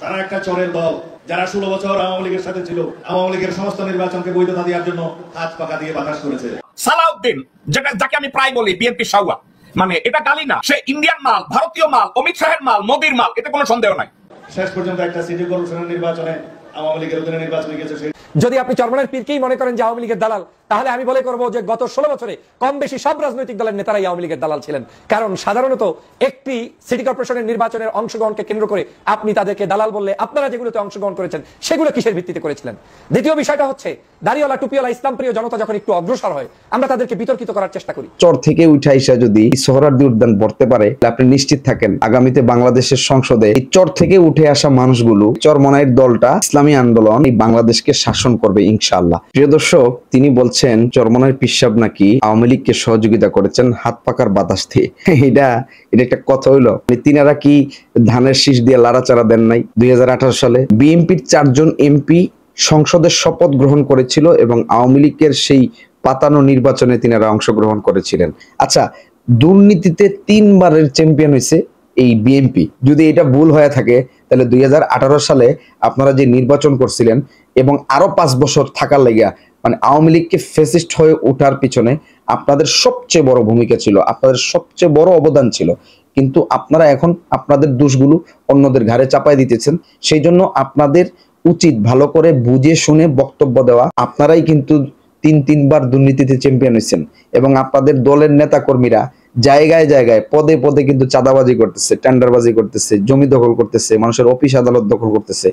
তারা একটা চোরের দল, যারা 16 বছর আওয়ামী লীগের সাথে ছিল, আওয়ামী লীগের সমস্ত নির্বাচনকে বৈধতা দেওয়ার জন্য হাত পাকা দিয়ে বাতাস করেছে। সালাউদ্দিন, যাকে আমি প্রায় বলি বিএনপি শাওয়া, মানে এটা গালি না, সে ইন্ডিয়ান মাল, ভারতীয় মাল, অমিত শাহের মাল, মোদির মাল, এতে কোনো সন্দেহ নাই। শেষ পর্যন্ত একটা সিটি কর্পোরেশনের নির্বাচনে আওয়ামী লীগের অধীনে নির্বাচনে গেছে। যদি আপনি চরমনের পীরকেই মনে করেন যে আওয়ামী লীগের দালাল, তাহলে আমি বলে করবো যে গত 16 বছরে কম বেশি সব রাজনৈতিক দলের নেতারাই আওয়ামী লীগের দালাল ছিলেন। কারণ সাধারণত একটি সিটি কর্পোরেশনের নির্বাচনের অংশগ্রহণকে কেন্দ্র করে আপনি তাদেরকে দালাল বললে আপনারা যেগুলোতে অংশগ্রহণ করেছেন সেগুলো কিসের ভিত্তিতে করেছিলেন? দ্বিতীয় বিষয়টা হচ্ছে, দাড়িওয়ালা টুপিওয়ালা ইসলাম প্রিয় জনতা যখন একটু অগ্রসর হয়, আমরা তাদেরকে বিতর্কিত করার চেষ্টা করি। চর থেকে উঠে আইসা যদি সোহরাওয়ার্দী উদ্যান পড়তে পারে, আপনি নিশ্চিত থাকেন আগামীতে বাংলাদেশের সংসদে এই চর থেকে উঠে আসা মানুষগুলো, চরমনাইয়ের দলটা, ইসলামী আন্দোলন এই বাংলাদেশকে শাসন করবে ইনশাআল্লাহ। প্রিয় দর্শক, তিনি বলছেন চরমনাইয়ের পিসাব নাকি আওয়ামী লীগকে সহযোগিতা করেছেন হাত পাকার বাতাস দিয়ে। এটা একটা কথা হইলো? তিনারা কি ধানের শীষ দিয়ে লাড়াচাড়া দেন নাই? 2018 সালে বিএনপির 4 জন এমপি সংসদের শপথ গ্রহণ করেছিল এবং আওয়ামী লীগের সেই পাতানো নির্বাচনে তিনারা অংশগ্রহণ করেছিলেন। আচ্ছা, দুর্নীতিতে 3 বারের চ্যাম্পিয়ন হয়েছে এই বিএনপি। যদি এটা ভুল হয়ে থাকে, তাহলে 2018 সালে আপনারা যে নির্বাচন করছিলেন এবং আরো 5 বছর থাকার লাগিয়া, মানে আওয়ামী লীগকে ফ্যাসিস্ট হয়ে ওঠার পিছনে আপনাদের সবচেয়ে বড় ভূমিকা ছিল, আপনাদের সবচেয়ে বড় অবদান ছিল। কিন্তু আপনারা এখন আপনাদের দোষগুলো অন্যদের ঘাড়ে চাপাই দিতেছেন। সেই জন্য আপনাদের উচিত ভালো করে বুঝে শুনে বক্তব্য দেওয়া। আপনারাই কিন্তু 3 বার দুর্নীতিতে চ্যাম্পিয়ন হয়েছেন এবং আপনাদের দলের নেতা কর্মীরা জায়গায় জায়গায় পদে পদে কিন্তু চাঁদাবাজি করতেছে, টেন্ডারবাজি করতেছে, জমি দখল করতেছে, মানুষের অফিস আদালত দখল করতেছে।